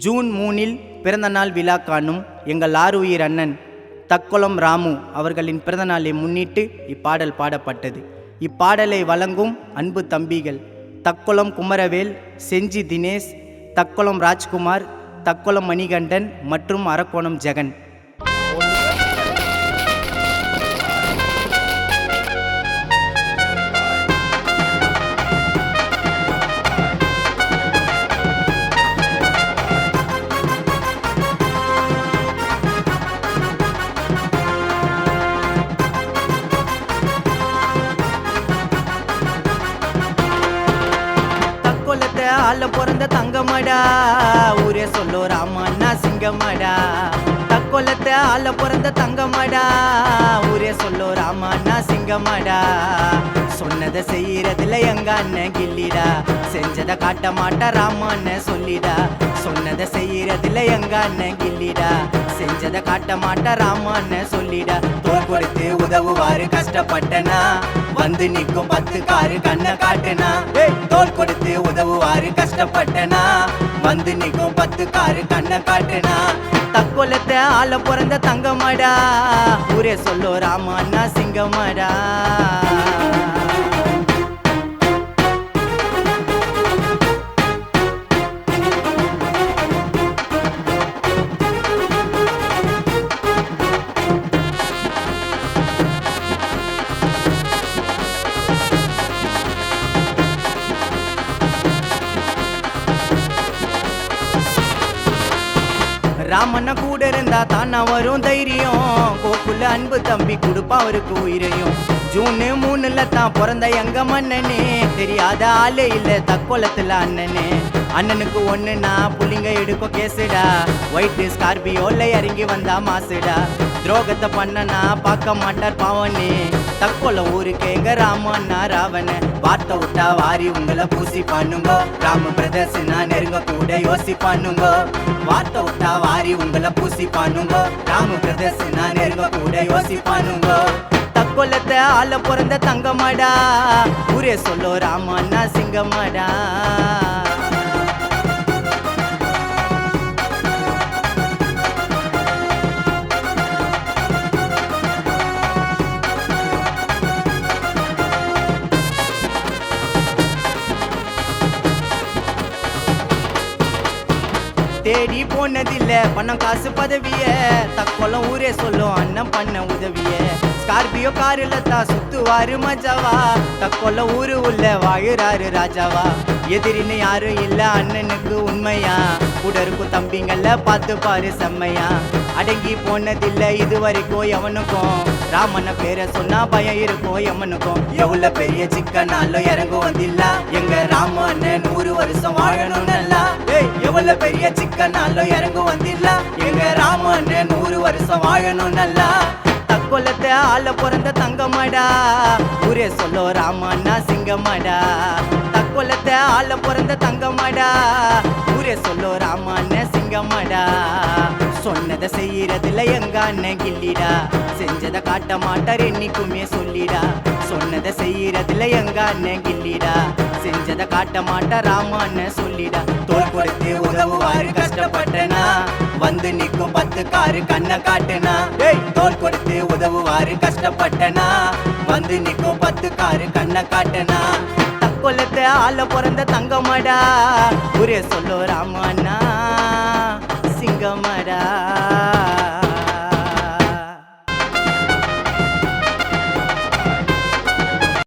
June 3 பிறந்தநாள் விழா காணும் எங்கள் ஆருயிர் அண்ணன் தக்கொளம் ராமு அவர்களின் பிறந்தநாளை முன்னிட்டு இப்பாடல் பாடப்பட்டது. இப்பாடலை வழங்கும் அன்பு தம்பிகள் தக்கொளம் குமரவேல், செஞ்சி தினேஷ், தக்கொளம் ராஜ்குமார், தக்கொளம் மணிகண்டன் மற்றும் அரக்கோணம் ஜெகன். ஆள பிறந்த தங்கமடா, ஊரே சொல்லோ ராமண்ணா சிங்கமடா. தக்கொலத்தை ஆள பிறந்த தங்கமடா, ஊரே சொல்லோ ராமண்ணா சிங்கமடா. சொன்னதை செய்யறதுல எங்க அண்ணன் கில்லிடா, செஞ்சதை காட்ட மாட்டா ராமண்ண சொல்லிடா. சொன்னதை செய்யறதுல எங்க அண்ணன் கில்லிடா, செஞ்சதை காட்ட மாட்டா ராமண்ண சொல்லிடா. தோல் கொடுத்து உதவுவாரு கஷ்டப்பட்டனா, வந்து நிற்கும் 10 காரு கண்ணை காட்டுனா. தோல் கொடுத்து உதவுவாரு கஷ்டப்பட்டனா, வந்து நிற்கும் 10 காரு கண்ணை காட்டுனா. தக்கொலத்தை ஆள பிறந்த தங்கமடா, ஊரே சொல்லோ ராமண்ணா சிங்கமடா. ராமண்ண கூட இருந்தா தானா வரும் தைரியம், கோக்குள்ள அன்பு தம்பி கொடுப்பா அவருக்கு உயிரையும். ஜூன் 3 தான் பிறந்த எங்க மன்னனே, தெரியாத ஆளே இல்ல தக்கொலத்துல அண்ணனே. அண்ணனுக்கு ஒண்ணுனா புள்ளிங்க எடுக்கும் கேசுடா, ஒயிட் ஸ்கார்பியோல இறங்கி வந்தா மாசுடா. துரோகத்தை பண்ணனா பார்க்க மாட்டார் பாவனே, தக்கொல ஊருக்கு எங்க ராமண்ணா ராவண. வார்த்தை விட்டா வாரி உங்களை பூசி பண்ணுங்க, ராம பிரதர்ஸ் நான் நெருங்க கூட யோசி பண்ணுங்க. வார்த்தை விட்டா வாரி உங்களை பூசி பண்ணுங்க, ராம பிரதர்ஸ் நான் நெருங்க கூட யோசி பண்ணுங்க. தக்கொலத்தை ஆள பிறந்த தங்கமடா, ஊரே சொல்லோ ராமண்ணா சிங்கமடா. தேடி போனதில்ல பணம் காசு பதவிய, தக்கொலம் ஊரே சொல்லும் அண்ணன் பண்ண உதவிய. ஸ்கார்பியோ காருல தான் சுத்துவாரு மஜாவா, தக்கொல்ல ஊரு உள்ள வாழுறாரு ராஜாவா. எதிரின்னு யாரும் இல்ல அண்ணனுக்கு உண்மையா, கூட இருக்கும் தம்பிங்கள பார்த்து பாரு செம்மையா. அடங்கி போனதில்ல இது வரைக்கும் எவனுக்கும், ராமண்ண பேரை சொன்னா பயம் இருக்கும் எவனுக்கும். எவ்வளவு பெரிய சிக்கனாலும் இறங்கும் வந்தில்ல, எங்க ராமண்ணன் 100 வருஷம் வாழணும் நல்லா. எவ்வளவு பெரிய சிக்கனாலும் இறங்கும் வந்தில்ல, எங்க ராமண்ணன் 100 வருஷம் வாழணும் நல்லா. தக்கொலத்தை ஆள பிறந்த தங்கமடா, ஊரே சொல்லோ ராமண்ணா சிங்கமடா. தக்கொலத்தை ஆள பிறந்த தங்கமடா, ஊரே சொல்லோ ராமண்ண சிங்கமடா. சொன்னதை செய்யறதுல எங்க அண்ணன் கில்லிடா, செஞ்சதை காட்ட மாட்டார் என்னைக்குமே சொல்லிடா. சொன்னதை செய்யறதுல எங்க அண்ணன் கில்லிடா, செஞ்சதை காட்ட மாட்டா ராமண்ண சொல்லிடா. தோல் கொடுத்து உதவுவாரு கஷ்டப்பட்டனா, வந்து நிற்கும் 10 காரு கண்ணை காட்டுனா. தோல் கொடுத்து உதவுவாரு கஷ்டப்பட்டனா, வந்து நிற்கும் 10 காரு கண்ணை காட்டுனா. தக்கொலத்தை ஆள பிறந்த தங்கமடா, ஊரே சொல்லோ ராமண்ணா சிங்கமடா.